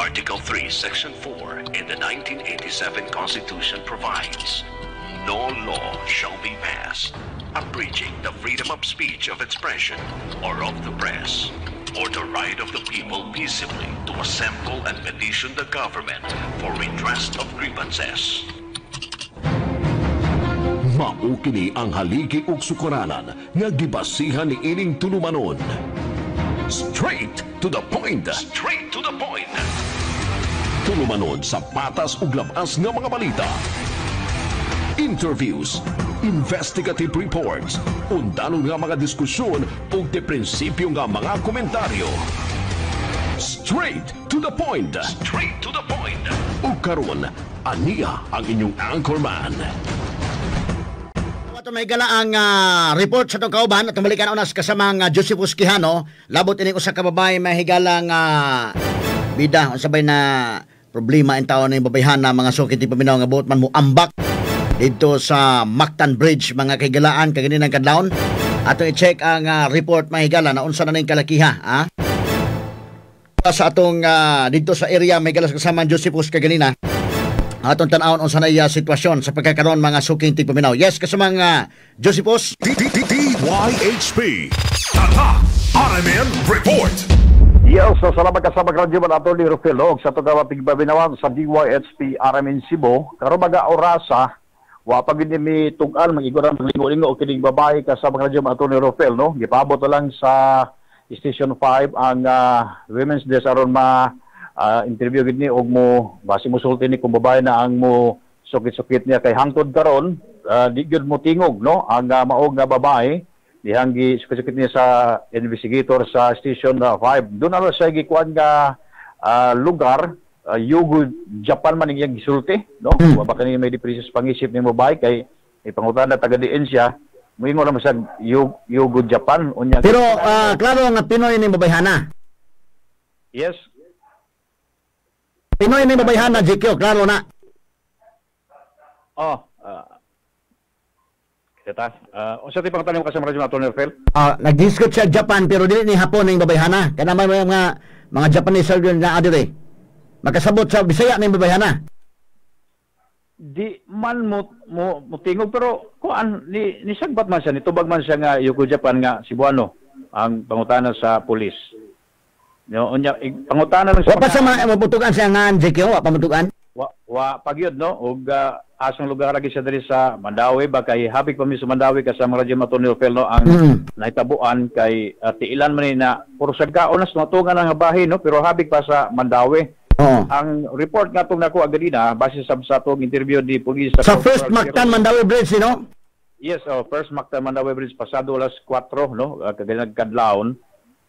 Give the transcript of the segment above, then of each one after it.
Article 3, Section 4 in the 1987 Constitution provides, no law shall be passed abridging the freedom of speech, of expression, or of the press, or the right of the people peaceably to assemble and petition the government for redress of grievances. Mao kini ang haligi ug sukaranan nga gibasihan ni ining tulumanon. Straight to the point. Straight to the point. Tulumanon sa patas ug labas nga mga balita. Interviews, investigative reports, undanon nga mga diskusyon ug de prinsipyo nga mga komentaryo. Straight to the point. Straight to the point. Ug karon, aniya ang inyong anchorman. Ito may gala ang report sa itong kauban at tumalikan unas kasamang Josephus Quijano. Labot ini usa ka babae may higalang bida unsabay na problema in taon ng babayhan na mga sukit paminaw nga buot man mo ambak dito sa Mactan Bridge mga kahigalaan kaganinang kadlawon. Ato i-check ang report may higala na unsa na ning kalakiha sa atong dito sa area may galas kasamang Josephus kaganina. Atong tanawon unsa na iya sitwasyon sa pagkakaroon mga suking tigpaminaw. Yes, kasamang Josephus. DYHP Tata RMN Report. Yes, salamat kasama radyo man ato ni Rufilo sa tugawa pigbabinawan sa DYHP RMN Cebu. Karon mga orasa wa pa gid mi tug-an mag-iguran lingo-lingo o kining babae kasama radyo man ato ni Rufil no. Gipabot lang sa Station 5 ang Women's Day aron interview gid ni og mo base mo sulti ni kung babae na ang mo sukit-sukit niya kay hangtod karon di gyud mo tingog no ang maog nga babae dihang gi sukit-sukit niya sa investigator sa Station 5 doon na siya gikuan nga lugar Yugo Japan man iyang gisulti no wa kani may depression pangisip ni babae kay ipangutan na taga diin siya moingon na sa Yugo Japan unya. Pero klaro nga Pinoy ni babayhana. Yes. Pinoy ni babayhan na GQ, klaro na. Kita. Unsa ti pangtanong ka sa radyo nato ni Rufil? Nag-discuss sa Japan pero dili ni hapon ning babayhana. Kana may mga Japanese surgeon na adire. Makasabot sa Bisaya ning babayhana. Di man mo tingog pero kuan ni sagbat man siya nitubag man siya nga Yugo Japan nga Cebuano ang pangutana sa pulis. No, unya pangutana lang sa. Wa pa sa mabutugan siya nga GQ, wa pa mabutugan. Wa pagyud no ug asang lugar lagi siya diri sa Mandawi ba kay hapig pa mi sa Mandawi kasama radyo Maton Rufil no ang nahitabuan kay tiilan man ni na puro sagkaon nas matungan nga bahin no pero habig pa sa Mandawi. Ang report nga tong nako agadina base sa atong interview di pulis sa First Mactan Mandawi Bridge no. Yes, First Mactan Mandawi Bridge pasado alas 4 no kagalinag kadlawon.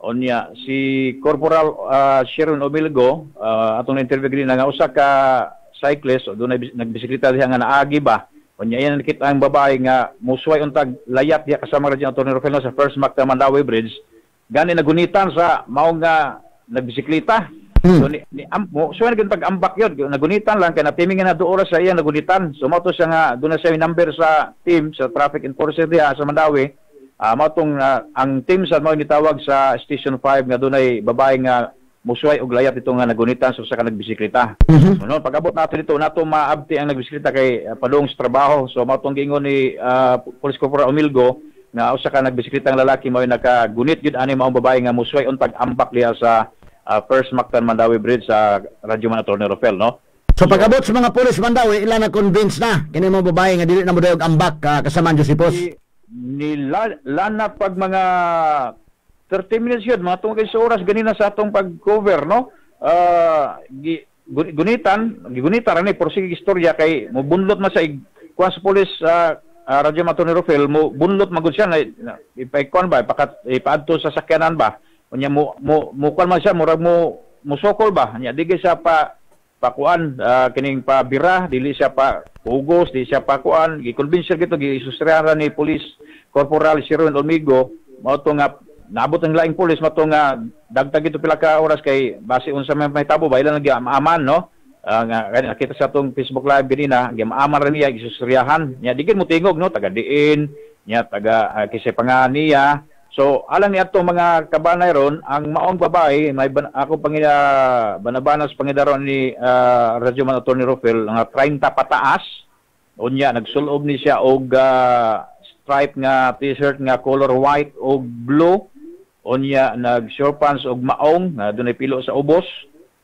Onya si Corporal Sharon Omilgo atong interview gini nga usa ka cyclist o dunay nagbisikleta diha nga naagi ba onya yan nakita ang babae nga musway untag layat diha kasama radyo Antonio Rufil sa First Mactan Mandawi Bridge gani nagunitan sa mao nga nagbisikleta so ni so nga pag-ambak yun nagunitan lang kay natimingan na 2 oras sa iya nagunitan so mao to siya nga dunay siya number sa team sa traffic enforcer diha sa Mandawi. Matong ang team sa mga nitawag sa Station 5 nga dunay babae nga musway og layat ito nga nagunitan so sa ka nagbisikleta. So no pag-abot nato dito nato maabti ang nagbisikleta kay padung sa trabaho. So matong gingon ni Police Corporal Omilgo nga usa ka nagbisikleta nga lalaki mao nakagunit gyud ani maong babae nga musway untag ambak diha sa First Mactan Mandawi Bridge sa Radyo Manatron Rufil no. So pag-abot sa mga pulis Mandawi ila na convince na kini mo babae nga dili na mo dayog ambak kasama Josephus. Lana pag mga 30 minutes yun, mga tungkol sa oras ganina sa atong pag-cover, no? Gunitan rin por sige istorya kay mo bunlot man sa kuan sa pulis Radyo Maton Rufil mo bunlot magud siya na ipaikuan ba ipaadto sa sakyanan ba unya mo kuan man siya murag mo sokol ba nya dili siya pakuan kining pabira dili siya pa hugos di siya pa kuan gi-convince gito gi-sustraran ni Police Corporal Sharon Omilgo mao to nga naabot ang laing pulis mao to nga dagtag ito pila ka oras kay base unsa may tabo ba ilang aman no nga nakita sa atong Facebook live ganina giaman ra niya gisusriyahan nya digid mo tingog no taga diin nya taga kisay panganiya So, alang niya itong mga kabanay ron, ang maong babae, ako banabanas pangidaron ni Radyoman Atty. Rufel, nga 30 pataas. Unya, nagsulob ni siya og stripe nga t-shirt nga color white o blue. Unya, nag-short pants og maong, na doon ay pilo sa ubos.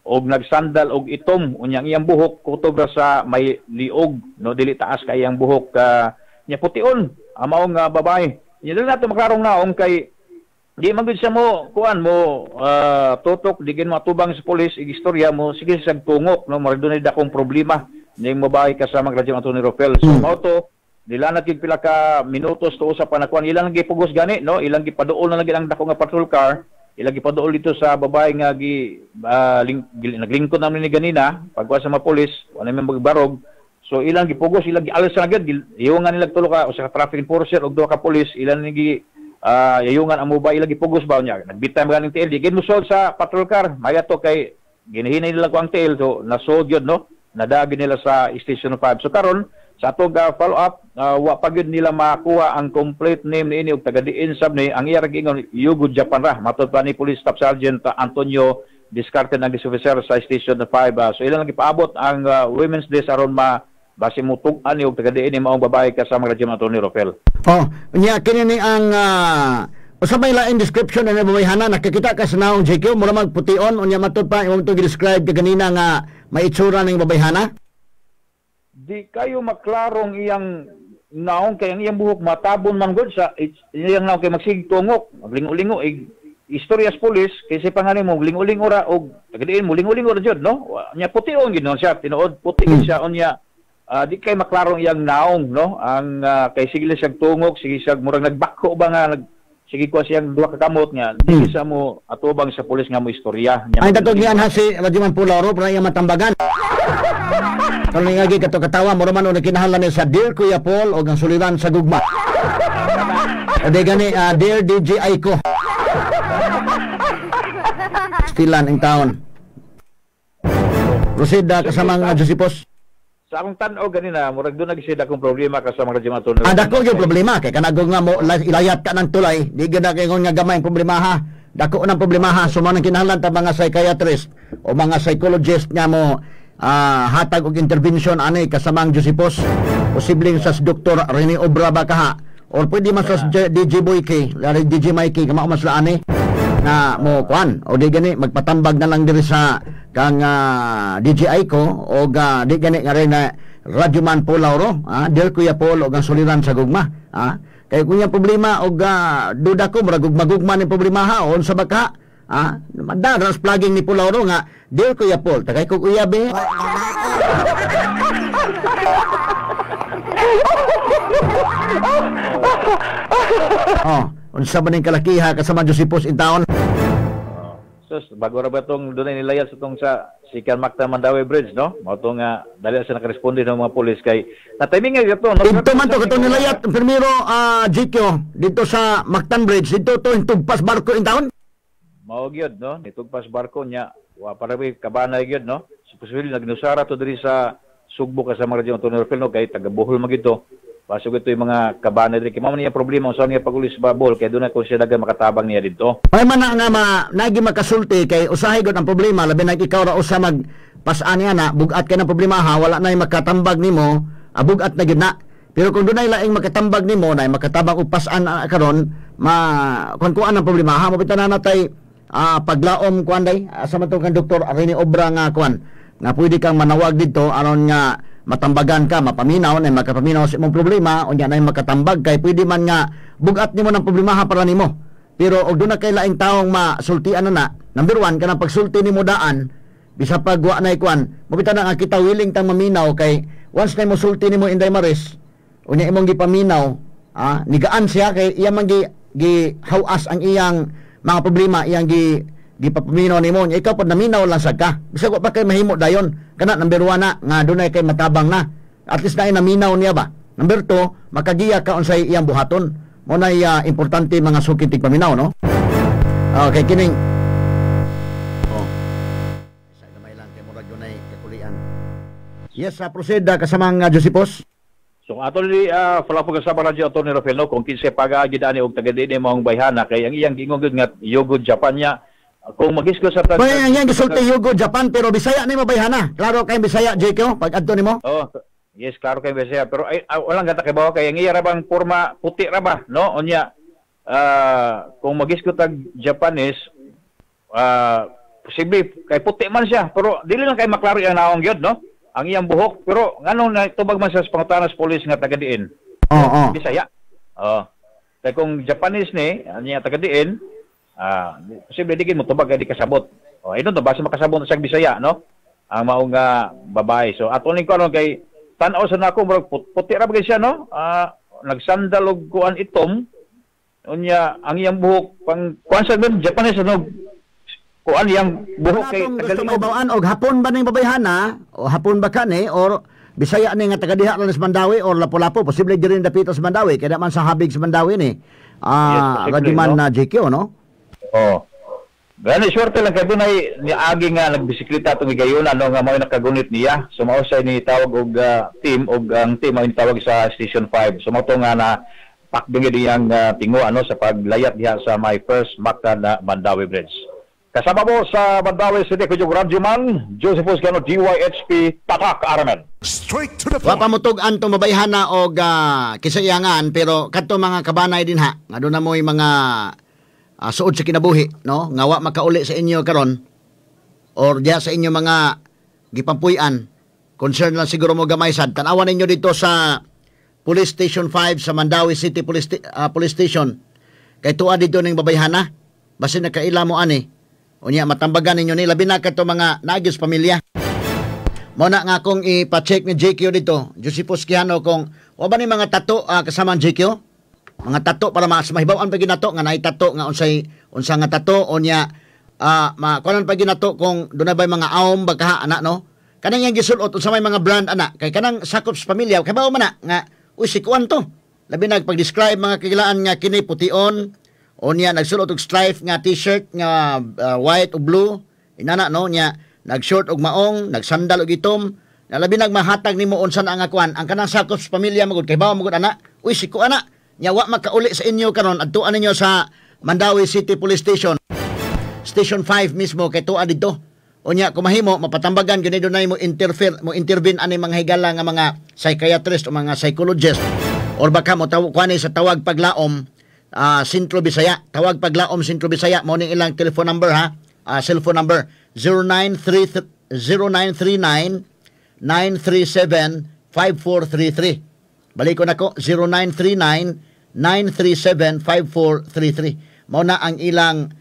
Og nagsandal og itom. Unya, iyang buhok, kutob sa may liog. No, dili taas kay iyang buhok. Niya pution, ang maong babae. Yan na ito makarong naong kay di magud siya mo kuan mo tutok digin matubang sa pulis igistorya mo sige sa tungok no maradunay dakong problema ning mobile kasama Radyo Atty. Rufel. So mao to nilanat gid pila ka minutos to usa pa na kuan ilang gipugos gani no ilang gipaduol na lagi ang dako nga patrol car ilang gipaduol dito sa babae nga naglingkod namin ni ganina pagwa sa mga pulis wala may magbarog. So ilang gipugos ilang gialis na agad iyungan nila tulo ka usa ka traffic enforcer ug duha ka pulis ilang gi yayungan ang mobile ilang gipugos ba niya nagbitay mga ning TL di ginusod sa patrol car maya to kay ginihinay nila ko ang TL so nasod yun no nadagi nila sa station 5 so karon sa atong follow up wa pa gyud nila makuha ang complete name niini ug taga-diin sab ni ang iya gingon Yugo Japan ra matud pa ni Police Staff Sergeant Antonio Discarte ng officer sa station 5 so ilang gipaabot ang Women's Day aron base mo tug-an yung taga-diin ni maong babae kasama Radyo Atty. Rufel. Oh, niya kini ni ang usabay lain description na babayhana nakikita ka sa naong JQ mura magpution unya matud pa imong to gi-describe ka ganina nga maitsura ning babayhana. Di kayo maklarong iyang naong kay ang iyang buhok matabon man gud sa iyang naong kay magsigtungok maglingo-lingo istorya sa pulis kay si pangalan mo lingo-lingo ra og taga-diin mo lingo-lingo ra jud no. Nya pution gid no siya tinuod puti siya unya di kay maklarong iyang naong no ang kay sige siyang tungok sige siyang murag nagbako ba nga sige ko siyang duha ka kamot nga di sa mo atubang sa pulis nga mo istorya ay datog niyan ha si Radyoman Pularo para iya matambagan kung nga kato katawa mura man o kinahanglan ni sa Dear Kuya Paul o ang suliran sa gugma ade gani Dear DJ Aiko stilan ing taon proceed kasamang Josepos. Sa akong tan-o ganina, murag doon nagisida akong problema kasama Radyo Atty. Dako yung problema kay kanagong nga mo ilayat ka ng tulay, di gid kay nga gamay problema ha. Dako ng problema ha, so man kinahanglan ta mga psychiatrist o mga psychologist nga mo hatag og intervention ani kasamang Josepos, posibleng sa Dr. Rene Obra ba kaha or pwede man sa DJ Boyke, DJ Mikey kamo mas laani na mo kuan o di gani magpatambag na lang diri sa kang DJ Aiko o di gani nga rin na Radyoman Pulauro Dear Kuya Paul o ang suliran sa gugma kay kunya problema o duda ko murag gugma-gugma ni problema ha on sa baka madaras plugging ni Pulauro nga Dear Kuya Paul tagay ko kuya be unsa man ning kalakiha kasama Josepos in town. Sus bago ra ba tong dunay nilayas itong sa Sikan Mactan Mandawi Bridge no? Mao to nga dali sa nakaresponde ng mga pulis kay na timing nga ito no. Ito man to katong nilayat Primero GQ dito sa Mactan Bridge dito to tugpas barko in town. Mao gyud no nitugpas barko nya wa para ba kabanay gyud no. Supposedly nagnusara to diri sa Sugbo kasama Radyo Atty. Rufel no kay taga Bohol magito. Pasok ito yung mga kabana diri kay mao man niya problema usa niya pagulis babol kay dunay ko siya daga makatabang niya dito. Ay man nga nagi makasulti kay usahay gud ang problema labi na ikaw ra usa mag pas-an na bugat kay ng problema ha wala nay makatambag nimo bugat na gid na. Pero kung dunay laing makatambag nimo nay makatabang og pas-an karon kuan ang problema ha mabitan na natay paglaom kuan day asa man to kan Dr. Rene Obra nga kuan nga pwede kang manawag dito aron nga matambagan ka, mapaminaw, na makapaminaw sa imong problema, o yan ay makatambag kay pwede man nga bugat nimo ng problema ha para nimo. Pero og doon na kay laing taong masultian na number 1, kanang pagsulti nimo daan, bisa pagwa na ikuan, mabita na nga kita willing tang maminaw kay once na mo sulti nimo Inday Maris, o niya imong gipaminaw, nigaan siya kay iya man gi hawas ang iyang mga problema, iyang gipapaminaw nimo nya ikaw pud naminaw lang sad ka bisag wa pa kay mahimo dayon kana number 1 na nga dunay kay matabang na at least na naminaw niya ba number 2 makagiya ka unsay iyang buhaton mo na importante mga sukit paminaw no okay kining sa gamay lang kay murag dunay kakulian yes proceed kasamang Josepos. So ato ni wala po kasama radyo ato ni Rafael no kung kinsa pag-agi ani og taga-dinhi maong bayhana kay ang iyang gingog nga Yogo Japan niya kung magisko sa Bay ang yang gisulti Yogo Japan pero Bisaya ni mabayhana. Klaro kay Bisaya JQ pag adto nimo. Oh, yes, klaro kay Bisaya pero ay walang gata kay bawa kay ang iya ra bang porma puti ra ba no unya kung magisko tag Japanese posible kay puti man siya pero dili lang kay maklaro ang naong gyud no ang iyang buhok pero nganong natubag man sa pangutanas police nga taga diin Bisaya kay kung Japanese ni niya taga diin posible di mo tubag di kasabot ino to base makasabot sa Bisaya no ang mao nga babae so ato ni ko kay tan-aw sa nako murag puti ra bagay siya no nagsandal og kuan itom unya ang iyang buhok pang kuan sa Japanese no kuan yang buhok kay gusto mo bawaan og hapon ba ning babayhana o hapon ba kani or Bisaya ni nga taga diha sa Mandawi or Lapu-Lapu posible diri dapito sa Mandawi kaya man sa habig sa Mandawi ni radyoman na JQ no gani swerte lang kay dunay ni agi nga nagbisikleta atong gayuna no nga mao nakagunit niya so mao say ni tawag og team og ang team mao tawag sa Station 5 so mao to nga na pakdungi diyang tingo ano sa paglayat diha sa my first Mactan na Mandawi Bridge. Kasama mo sa Mandawi City Kujog Radyoman, Josephus Gano DYHP Tatak Aramen. Straight to the point. Wapamutugan to mabayhana og kisayangan pero kadto mga kabanay din ha. Nga doon na mo yung mga suod sa kinabuhi, no? Nga wa makauli sa inyo karon or diya sa inyo mga gipampuy-an. Concern lang siguro mo gamay sad. Tanawan ninyo dito sa Police Station 5 sa Mandawi City Police Station. Kay tuwa dito ning babayhana. Basta nakaila mo ani. Unya matambagan ninyo ni labi na kadto mga naagis pamilya. Mo na nga kung ipa-check ni JQ dito, Josephus Quijano kung wa ba ni mga tato kasama ang JQ? Mga tato para mas mahibaw-an pa ginato nga naay tato nga unsa nga tato unya makunan pa ginato kung dunay bay mga aom baka ana no. Kanang yang gisulot unsa may mga brand ana kay kanang sakop sa pamilya kay bao man na nga uy si kuan to. Labi nagpag-describe mga kagilaan nga kini pution unya nagsulot og stripe nga t-shirt nga white o blue inana no nya nagshort og maong nagsandal og itom labi nagmahatag nimo unsa na nga kuan ang kanang sakop sa pamilya magud kay bawo magud ana uy si ko ana nya wa makauli sa inyo karon adtuan ninyo sa Mandawi City Police Station Station 5 mismo kay tuwa didto unya kumahimo mapatambagan gyud dunay mo intervene ani mga higala nga mga psychiatrist o mga psychologist or baka mo kuani sa tawag paglaom Sentro Bisaya. Tawag paglaom Sentro Bisaya. Mo ning ilang telephone number ha. Cellphone number 0937-937-5433. Balik ko na ko 0939-937-5433. Mo na ang ilang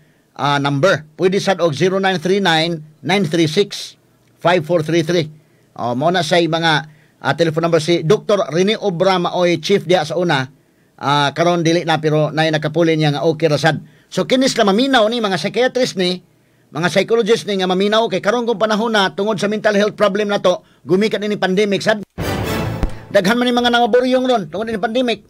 number. Pwede sad og 0939-936-5433. Mo na say mga telephone number si Dr. Rene Obra Maoy, chief dia sa una. Karon dili na pero nay nakapuli niya nga okay rasad. So kinis la maminaw ni mga psychiatrist ni, mga psychologist ni nga maminaw kay karon kung panahon na tungod sa mental health problem na to, gumikan ini pandemic sad. Daghan man ni mga nangaburyong ron tungod ini pandemic.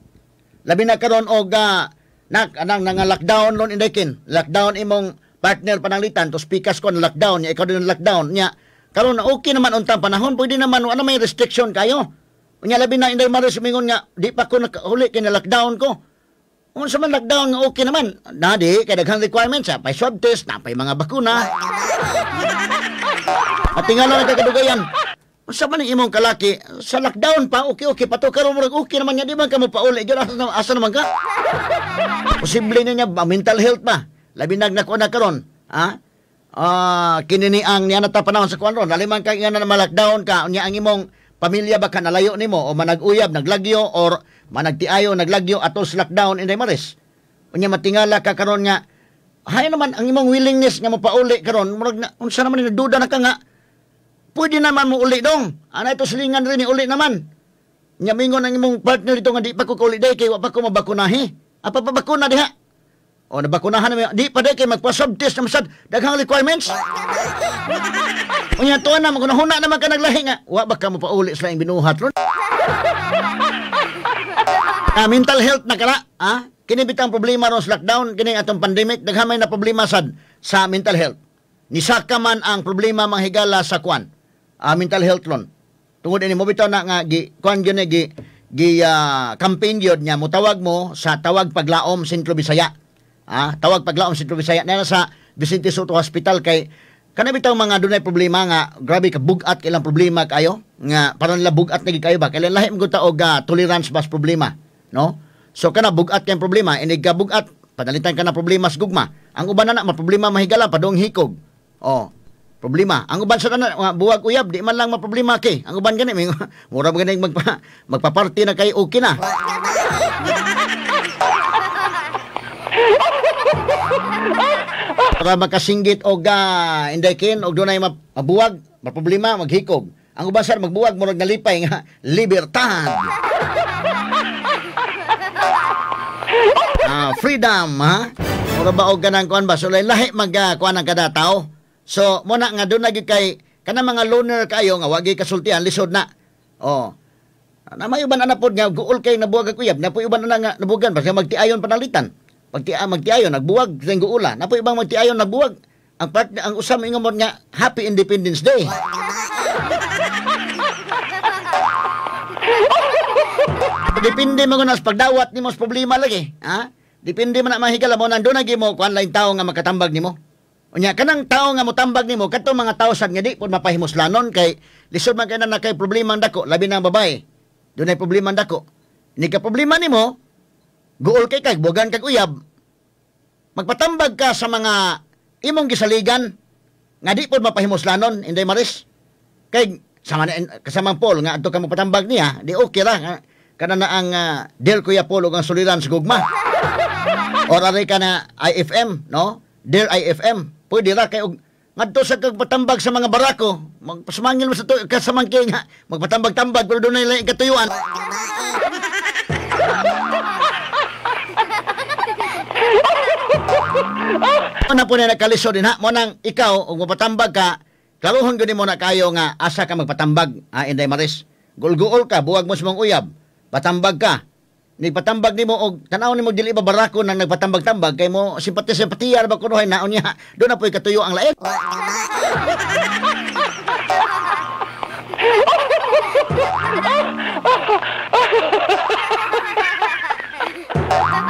Labi na karon og anang lockdown ron indekin. Lockdown imong partner pananglitan to speakers kon lockdown nya ikaw din lockdown nya. Karon okay naman untang panahon, pwede naman ano may restriction kayo. Unya labi na inday maris mingon nga di pa ko nakahuli kay na lockdown ko. Unsa man lockdown nga okay naman. Nadi kay daghang requirements pay swab test, napay mga bakuna. At tingala na kadugayan. Unsa man imong kalaki sa lockdown pa okay pa to karon murag okay naman nya di man ka mo pauli gyud asa naman ka. Posible niya mental health pa. Labi nagnakuha na karon, kinini ang niya nata panahon sa kuan ron. Lalimang kay nga na lockdown ka unya ang imong pamilya baka nalayo nimo o manag-uyab naglagyo or managtiayo naglagyo atos lockdown inday maris. Unya matingala ka karon nga hay naman ang imong willingness nga mapauli karon murag na unsa naman ni duda na ka nga pwede naman mo uli dong. Ana ito silingan rin ni uli naman. Nya mingon ang imong partner dito nga di pa ko uli day kay wa pa ko mabakunahi. Apa pa bakuna diha? O nabakunahan na di pa day kay magpa-swab test na masad daghang requirements. Unya tuwa na magunahuna naman ka naglahi nga. Wa ba ka mo pauli sa iyong binuhat ron? Mental health na kala, kini bitang problema ron sa lockdown, kini atong pandemic, daghamay na problema sad sa mental health. Nisaka man ang problema manghigala sa kwan. Mental health ron. Tungod ini mo bitaw na nga kuan gyud gi campaign yun niya, mutawag mo sa Tawag Paglaom Sentro Bisaya. Tawag Paglaom Sentro Bisaya na sa Vicente Soto Hospital kay kana bitaw mga dunay problema nga grabe ka bugat kailang problema kayo nga parang nila bugat na kayo ba kailan lahi mo ta og tolerance bas problema, no? So kana bugat kay problema inig ka bugat padalitan ka na problema sa gugma. Ang uban na problema mahigala padong hikog. Problema. Ang uban sa kana buwag uyab di man lang maproblema kay. Ang uban gani mura ba gani magpa-party na kay okay na. Para makasinggit og inday kin og dunay mabuwag, maproblema, maghikog. Ang uban sir magbuwag murag nalipay nga libertad. Freedom, ha? Mura ba og kanang kuan ba so lahi kuan ang kada tao. So mo na nga doon lagi kay kana mga loner kayo nga wagi kasultian lisod na. Na may uban anapod nga guol kay nabuwag ak uyab, na po uban na nga nabugan basta magtiayon panalitan. Magtiayon nagbuwag sa guula, na po ibang magtiayon nagbuwag. Ang usam ingon nga Happy Independence Day. Depende mo nas pagdawat nimo sa problema lagi, ha? Depende man na mahigala mo nandoon lagi mo kuan lain tao nga makatambag nimo. Unya kanang tao nga motambag nimo kadto mga tao sad nga di pud mapahimuslanon kay lisod man kay na kay problema dako labi na babae. Dunay problema dako. Ni ka problema nimo guol kay bugan kag uyab. Magpatambag ka sa mga imong gisaligan nga di pud mapahimuslanon inday maris. Kay kasamang Paul nga adto ka magpatambag niya, di okay ra kana na ang Del Kuya Paul ug ang suliran sa gugma. Or ari ka na IFM, no? Dear IFM, pwede ra kay og ngadto sa kagpatambag sa mga barako, magpasmangil mo sa kasamangking nga magpatambag-tambag pero dunay lain katuyuan. Ano po na nakalisod din ha? Mo nang ikaw og mapatambag ka, klaruhon gyud mo na kayo nga asa ka magpatambag, inday maris. Gul-guol ka, buwag mo sa mong uyab, patambag ka. Ni patambag nimo og tanaw nimo dili ba barako nang nagpatambag-tambag kay mo simpatiya ba kunohay naon niya do na poy katuyo ang lain.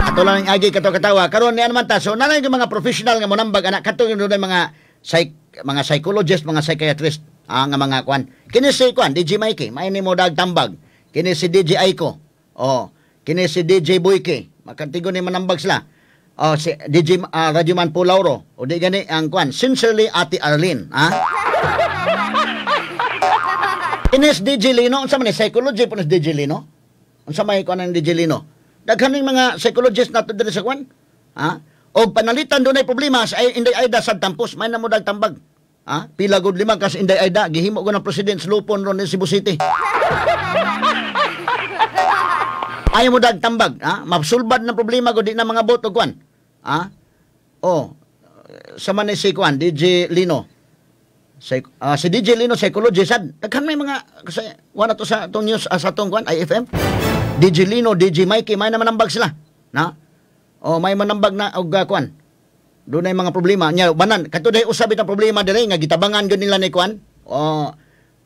Ato lang agi kato katawa karon ni naman ta so nanay yung mga professional nga monambag anak kato yung mga psychologist, mga psychiatrist nga mga kwan. Kini si kwan DJ Mikey, may nimo dag tambag. Kini si DJ Aiko. Kini si DJ Boyke, makantigo ni manambag sila. Si DJ Radyoman Pulauro, o di gani ang kwan, sincerely Ate Arlene, ha? Inis DJ Lino, unsa man ni psychology po ni DJ Lino? Unsa may kwan ang DJ Lino? Daghaning mga psychologist nato diri sa kwan, ha? O panalitan dunay problema sa Inday Aida sa Tampos, may namo dag tambag. Ha? Pila gud limang kas Inday Aida, gihimo ko ng president sa Lupon ron sa Cebu City. Ayaw mo dag tambag, ha? Mapsulbad na problema ko di na mga boto kwan. Ha? Sa man si kwan DJ Lino. Si DJ Lino psychologist sad. Daghan may mga kasi wala to sa tong news sa tong kwan IFM. DJ Lino, DJ Mikey, may naman nambag sila. Na? May manambag na og kwan. Doon ay mga problema nya banan. Kato day usab itang problema diri nga gitabangan gyud nila ni kwan.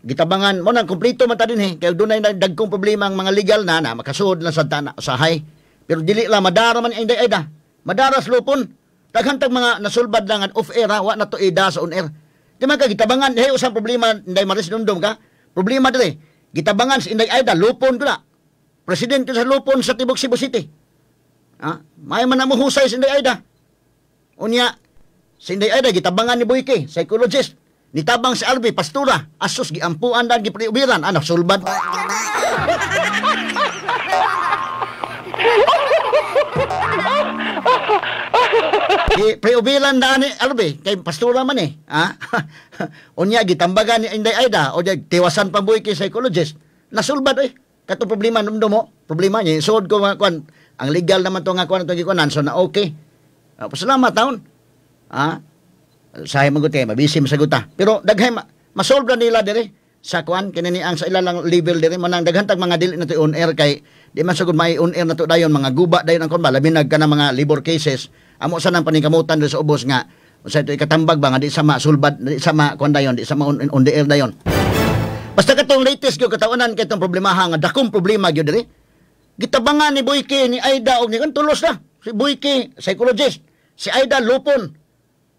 Gitabangan mo nang kompleto man ta din kay dunay dagkong problema ang mga legal na makasuod lang sa usahay pero dili la madara man Inday Aida madara sa Lupon daghan tag mga nasulbad lang off air wa na to ida sa on air di man ka gitabangan usang problema Inday Maris Dundom ka problema diri gitabangan sa Inday Aida Lupon ko na presidente sa Lupon sa Tibok Cebu City may man mo husay sa Inday Aida unya sa Inday Aida gitabangan ni Boyke psychologist nitabang si Albi, pastura, asus, giampuan dan, gipriubiran, sulbad. Gipriubiran na ni Albi, kay pastura man Unya, gitambagan ni Inday Aida, o tiwasan pa buhay kay psychologist, nasulbad kato problema numdo mo, problema niya, suod ko mga kwan, ang legal naman to nga kwan, itong gikunan, so na okay. Pasalamat taon. Sahay maguti, mabisim saguta. Pero daghay masolve na nila dire sa kwan kinini ang sa ilalang level dire manang daghan tag mga dili na to on air kay di man sagud may on air na to dayon mga guba dayon ang kon labi nag kana mga labor cases amo sa nang paningkamutan sa ubos nga usa ito ikatambag ba nga di sa masulbad di sa ma kwan dayon di sa ma on the air dayon. Basta katong latest gyud katawanan kay tong problema nga dakong problema gyud dire Gitabangan ni Boyke ni Aida og ni kan tulos na. Si Boyke psychologist, si Aida lupon.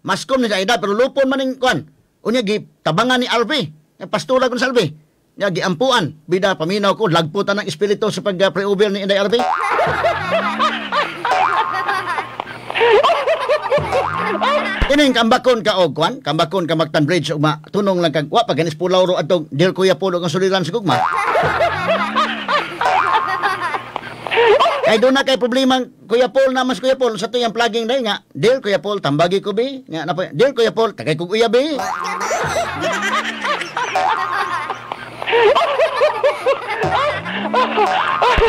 Maskom ni si Aida pero lupon man ning kuan. Unya gitabangan ni Alvi, yung pastora kon sa Alvi. Nya giampuan, bida paminaw ko lagputan ng espiritu sa pag-pre-over ni Inday Alvi. Ining kambakon ka og kwan, kambakon ka Mactan Bridge ug tunong lang kag wa paganis pulaw ro adtong Dear Kuya Paul ang suliran sa gugma. Kay doon na kay problema Kuya Paul na mas Kuya Paul sa tuyang plugging dai nga. Dear Kuya Paul tambagi ko bi. Nga na Dear Kuya Paul tagay kog uya bi.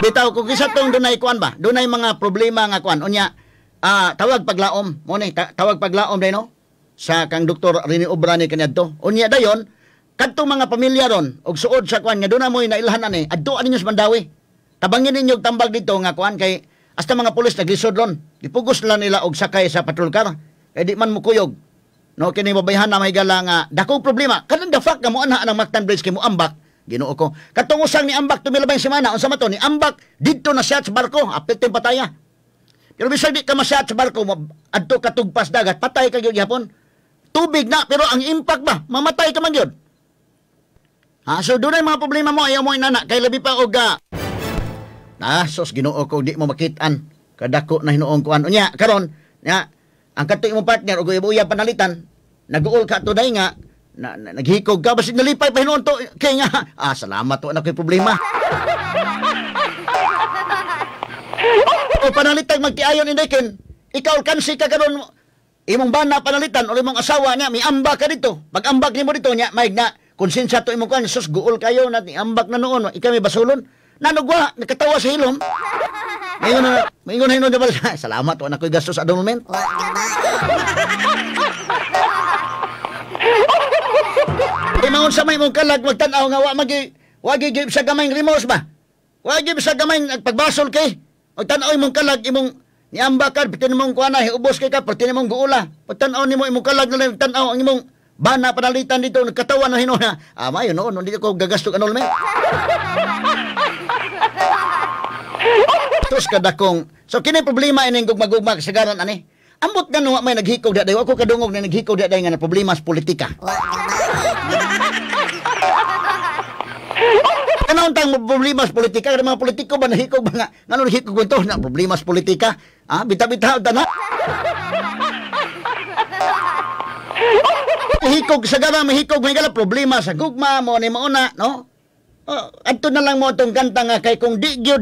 Bitaw kung isa tong dunay kuan ba? Dunay mga problema nga kuan. Unya tawag paglaom mo ni tawag paglaom dai no sa kang Dr. Rini Obrani kaniadto. Unya dayon kadtong mga pamilya ron og suod sa kuan nga doon na mo'y nailhan ani adto ninyo sa Mandawi. Tabangin ninyo tambag dito nga kuan kay hasta mga pulis naglisod ron. Dipugos lang nila og sakay sa patrol car. Kay di man mukuyog. No kini babayhan na mahigala nga dakong problema. Kanang the fact nga mo ana ang Mactan Bridge kay mo ambak. Ginoo ko. Katong usang ni ambak tumilabay semana unsa man to ni ambak didto na siya sa barko apil tim pataya. Pero bisag di ka masyat sa barko adto ka tugpas dagat patay ka gyud gihapon. Tubig na pero ang impact ba mamatay ka man gyud. So dunay mga problema mo ayaw mo inana kay labi pa og sos Ginoo ko di mo makitaan kadako na hinuong kuan unya karon nya ang katoy mo partner og uya panalitan nag-uol ka to day nga naghikog ka basig nalipay pa hinuon to kay nga salamat to na koy problema. O panalitan magtiayon inday ken ikaw kansi ka karon imong bana panalitan o imong asawa niya miamba ka dito pag-ambak nimo dito nya maig na konsensya to imong kuan sus guol kayo na ambak na noon ikaw may basulon nanugwa nakatawa sa hilom Mingon na hinon diba? Salamat, wala ko'y gastos sa moment. Imangon sa may mong kalag, magtanaw nga, wagi gib sa gamay rimos ba? Wagi sa gamay pagbasol kay. Magtanaw imong kalag, imong niambakan, pitin mong kuana, hiubos kay ka, pitin mong guula. Pagtanaw nimo imong kalag, tanaw ang imong bana panalitan dito, nagkatawa na hinon na. Mayo noon, hindi ko gagastos annulment. Terus kadakong so kini problema ining gugmagugma kasagaran ani ambot nga nuwa may naghikaw daday ako kadungog na naghikaw daday nga na problema sa politika kanang tang problema sa politika kada mga politiko ba nahikaw ba nga ngano nahikaw kwento na problema sa politika bita-bita ta na hikaw kasagaran mahikaw nga problema sa gugma mo ni mauna no. Adto na lang mo itong kanta nga kay kung di gyud.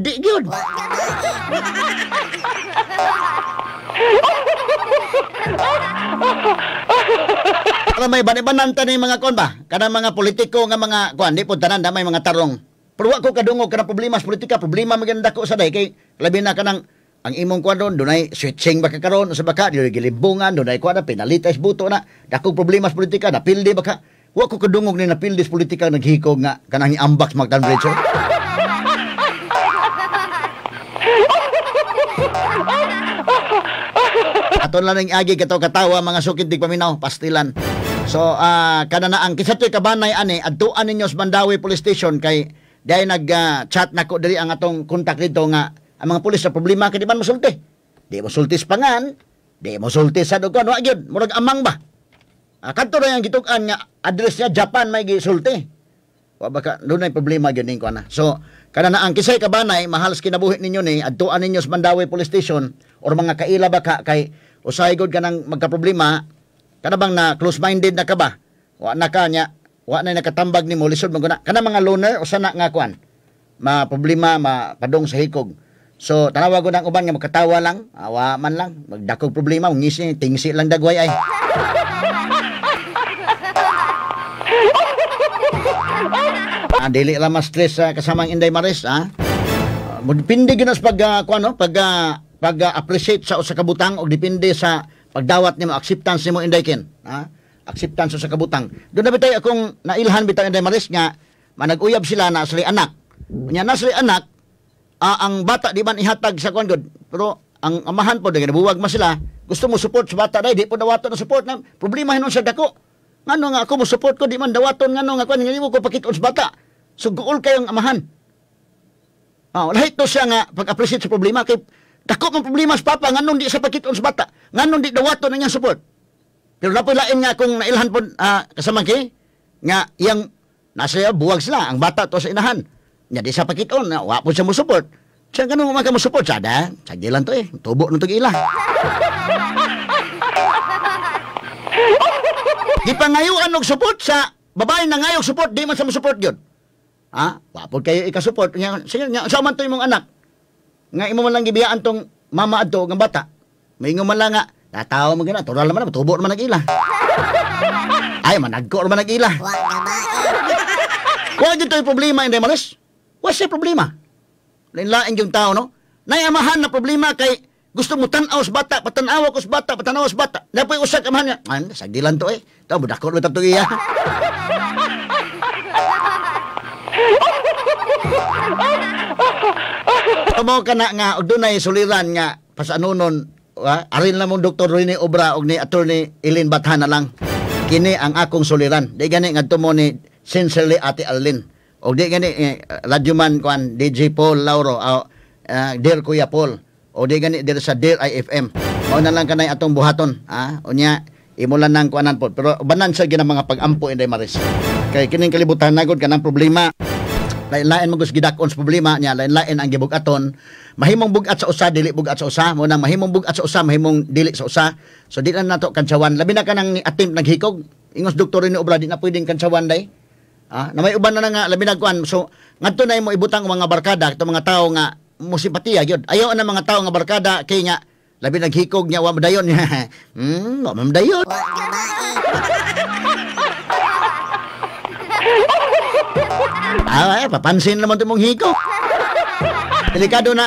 Para may banibananta ni mga kon ba? Kada mga politiko nga mga kuan di pud tanan may mga tarong. Pero wa ko kadungog kana problema sa politika, problema maganda ko sa day kay labi na kanang ang imong kuan ron dunay switching baka karon sa baka dili gilibungan dunay kuan penalitas buto na dako problema sa politika na pildi baka wa ko kadungog ni napildis politika naghikog nga kanang iambak Mactan Bridge. Aton lang ning agi kato katawa mga sukid tig paminaw pastilan. So kada na ang kisatoy kabanay ani adtuan ninyo sa Mandawi Police Station kay dai nag-chat nako diri ang atong kontak dito nga ang mga pulis sa problema kay di man mosulti. Di mosulti sa pangan, di mosulti sa dugon wa gyud murag amang ba. Kadto ra yang gituk-an nga address niya Japan may gisulti. Wa baka dunay problema gyud ning kuana. So kada na ang kisay kabanay mahal sa kinabuhi ninyo ni adtuan ninyo sa Mandawi Police Station or mga kaila baka kay usahay gud kanang magka-problema kada bang na close-minded na ka ba? Wa na ka nya, wa na nakatambag nimo lisod maguna. Kana mga loner usa na nga kuan. Ma problema mapadong sa hikog. So tanawa ko ng uban nga magkatawa lang, awa man lang, magdakog problema, ngisi tingsi lang dagway ay. Dili lang mas stress kasamang Inday Maris depende gina sa pag appreciate sa usa ka butang o depende sa pagdawat nimo acceptance nimo Inday Ken acceptance sa kabutang doon na bitay akong nailhan bitaw Inday Maris nga manag-uyab sila na sila anak nya na sila anak ang bata di man ihatag sa kuan gud pero ang amahan po daghan buwag man sila gusto mo support sa bata dai di po dawaton na support na problema hinon sa dako ngano nga ako mo support ko di man dawaton ngano nga kuan nga nimo ko pakit-on sa bata so guol kayong amahan Lahi to siya nga pag-appreciate sa problema kay dako man problema sa papa nganong di sa pakiton sa bata. Nganong di dawaton ang iyang support. Pero napoy lain nga kung nailhan po kasama kay nga iyang nasa buwag sila ang bata to sa inahan. Nya di sa pakiton wa po siya mo support. Siya ganun mo mo support sada. Sagilan to tubo nung ila. Di pa ngayuan og support sa babae na ngayog support di man sa mo support gyud. Wa po kayo ika-support nya. Sige nya sa man to imong anak. Nga imo man lang gibiyaan tong mama adto ng bata. Maingon man lang nga tataw man gina, tural naman tubo naman nag-ila. Ay managko naman nag-ila. Wa gyud toy problema inday malis. Wa siya problema. Lain-lain yung tao no. Nayamahan na problema kay gusto mo tan-aw sa bata, patanaw ko sa bata, patanaw sa bata. Napoy usa ka man nga. Sagilan to Taw budako mo tatong iya. Amo kana nga og dunay suliran nga pasanunon arin lang mong Dr. Rene Obra og ni Attorney Eileen Bathana lang. Kini ang akong suliran. Di gani ngadto mo ni sincerely Ate Arlene. Og di gani radyoman kuan DJ Paul Lauro Dear Kuya Paul. O di gani dir sa Dear IFM. Mao na lang kanay atong buhaton. Unya imo lang nang kuanan po. Pero banan sa ginang mga pag-ampo inday Maris. Kay kining kalibutan nagod kanang problema. Lain-lain mo gusto gidakon sa problema niya, lain-lain ang gibugaton. Mahimong bugat sa usa, dili bugat sa usa. Mo nang mahimong bugat sa usa, mahimong dili sa usa. So di na nato kantsawan. Labi na kanang attempt naghikog. Ingos doktor ni Obra di na pwedeng kantsawan day. Na may uban na nga labi na kuan. So ngadto na imo ibutang mga barkada, ito mga tao nga musipatiya gyud. Ayaw na mga tao nga barkada kay nga labi naghikog niya wa madayon. Wa madayon. Papansin naman ito mong hiko. Delikado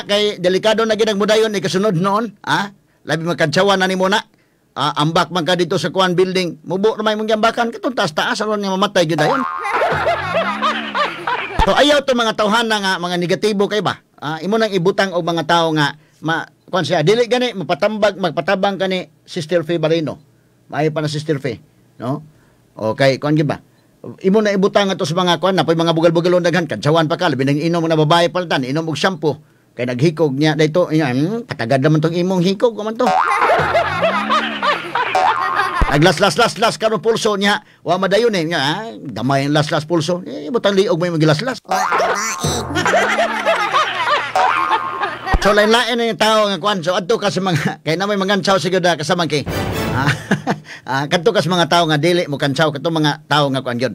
na ginag mudayon ikasunod noon. Labi magkantsawan na ni mo na. Ambak man ka dito sa kuan building. Mubo na may mong gambakan. Katong taas-taas. Aron nga mamatay yun dayon. So ayaw to mga tawhan na nga mga negatibo kay ba. Imo nang ibutang og mga tao nga kuan siya. Dili gani magpatabang ka ni Sister Faye Barino. Maayo pa na Sister Faye. No? Okay, kuan gyud ba? Imo na ibutang ato sa mga kuan na mga bugal-bugalon daghan kantsawan pa ka labi nang inom na babae paltan inom og shampoo kay naghikog niya dayto patagad naman tong imong hikog man to. Naglas karon pulso niya wa madayon niya gamay ang las pulso ibutang liog may maglaslas. So lain-lain yung tao nga kuan so adto ka sa mga kay na may mangantsaw sigud kasama kay kadto kas mga tao nga dili mo kantsaw kadto mga tao nga kuan gyud.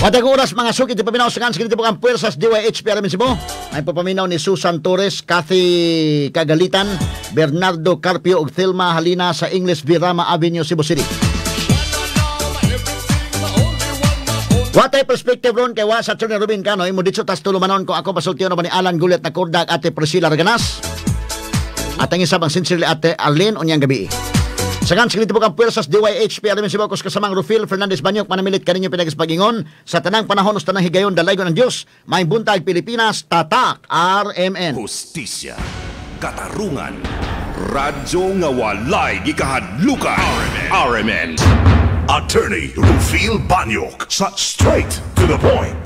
Watag oras mga sukit di paminaw sa kanskit po ang puwersas DYH para min Cebu. Ay papaminaw ni Susan Torres, Cathy Kagalitan, Bernardo Carpio ug Thelma Halina sa English Virama Avenue, Cebu City. Watay perspective ron kay wa sa Attorney Ruben Canoy mo ditso tas tulumanon ko ako pasultiyo na ba ni Alan Gulet na Kordak Ate Priscilla Raganas. At ang isa bang sincerely Ate Arlene unyang gabi. Sagan sikliti po kang puwersas DYH PRM Cebu kus kasamang Rufil Fernandez Banyok manamilit kaninyo pinagis-pagingon sa tanang panahon us tanang higayon dalaygon ng Diyos may buntag Pilipinas tatak RMN. Hustisya, katarungan, radyo nga walay gikahadlukan. RMN. Attorney Rufil Banyok sa Straight to the Point.